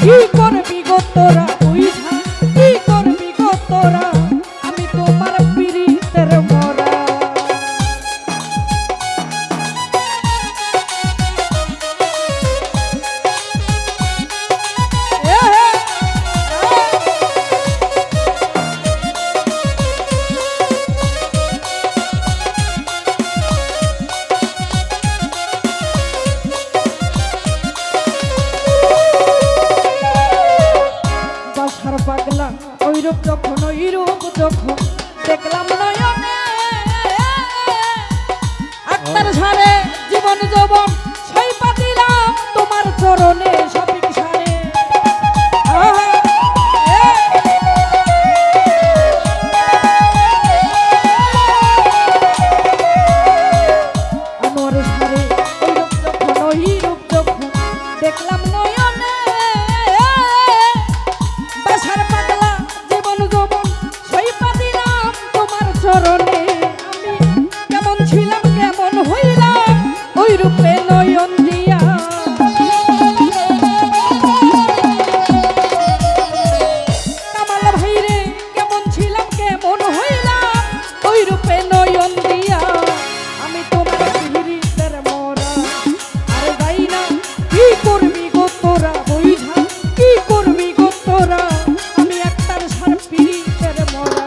কি করবি গো তোরা বুঝা কি করবি গো তোরা আমি তোমার পিরিতের মরা পাগলা ওইরূপ যখন দেখলাম নয়নে আক্তার ঝাড়ে জীবন যৌবন সইপা দিলাম তোমার চরণে শফিক সারে আনোয়ার ঝাড়ে ওইরূপ যখন দেখলাম নয়নে চরণে আমি কেমন ছিলাম কেমন হইলাম ওই রূপে নয়ন দিয়া কামাল ভাইরে কেমন ছিলাম কেমন হইলাম ওই রূপে নয়ন দিয়া আমি তোমার পিরিতের মরা আরে যাই না কি করবি গো তোরা বুঝা কি করবি গো তোরা আমি একটার সার পিরিতের মরা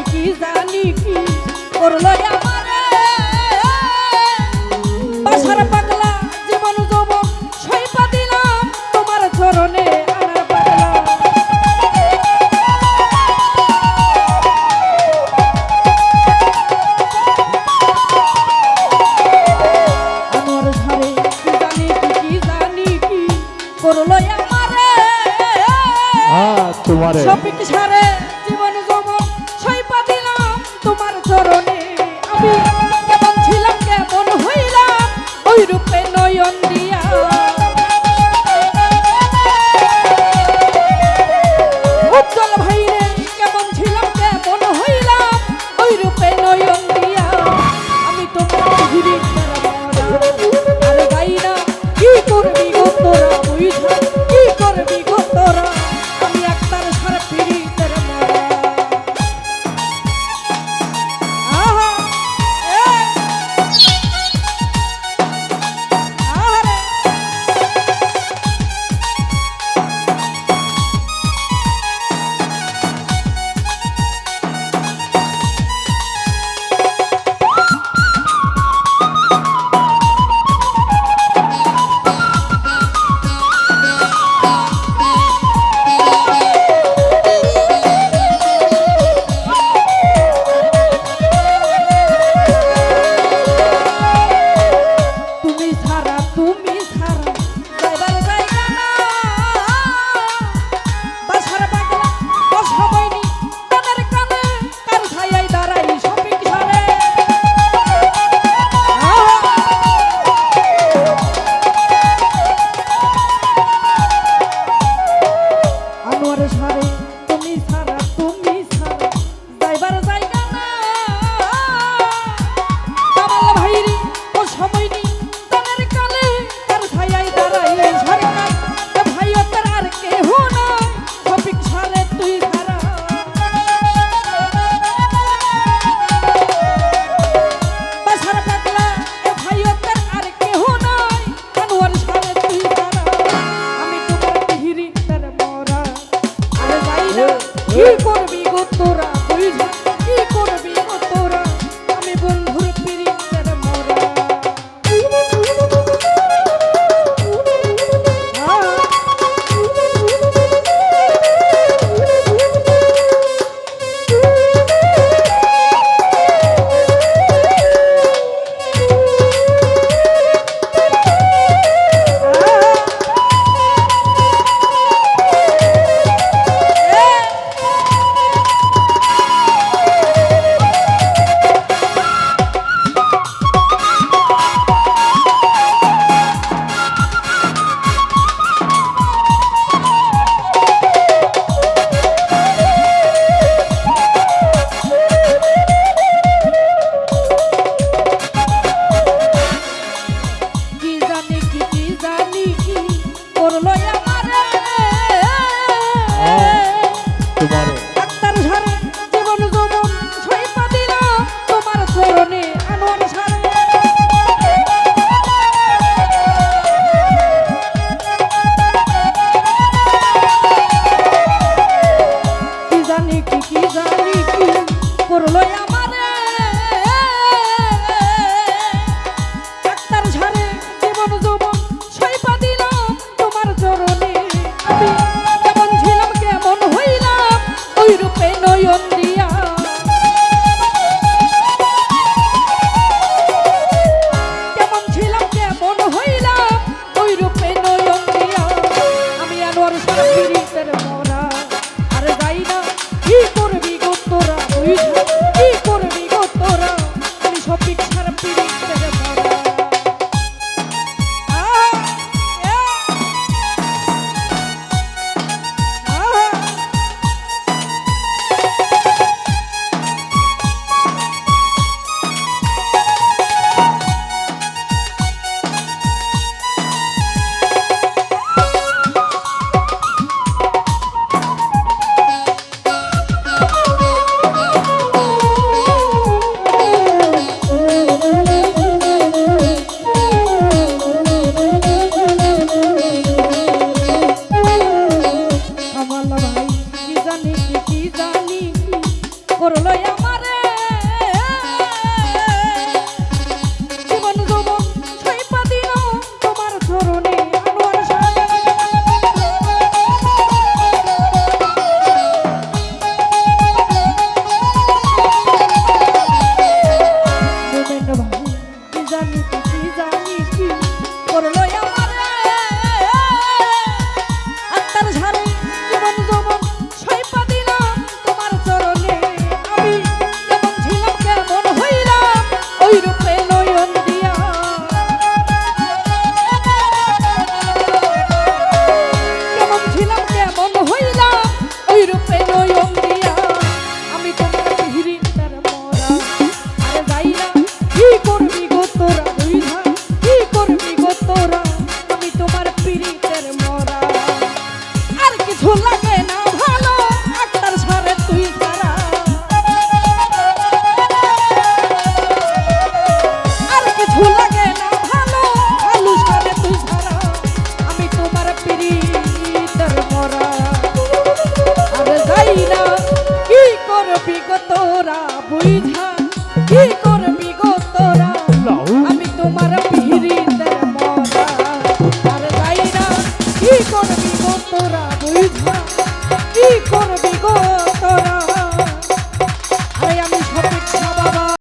কি জানি কি করলো আমারে বাসার পাগলা জীবন যৌবন সইপা দিলাম তোমার চরণে আনার পাগলা আনোয়ার ঝাড়ে কি জানি কি করলো আমারে তোমারে শফিক সারে জীবন যৌবন সইপা দিলাম তোমার চরণে আমি কেমন ছিলাম কেমন হইলাম ওই রূপে নয়ন দিয়া উজ্জ্বল ভাইরে কেমন ছিলাম কেমন হইলাম ওই রূপে নয়ন দিয়া আমি তোমার পিরিতের মরা আরে যাই না কি করবি গো তোরা বুঝা কি করবি গো তোরা আমি একটার সারা পিরিতের মরা কি করবি গো তোরা বুঝা কি করবি গো তোরা আমি বন্ধুর পিরিতের মরা পিরিতের মরা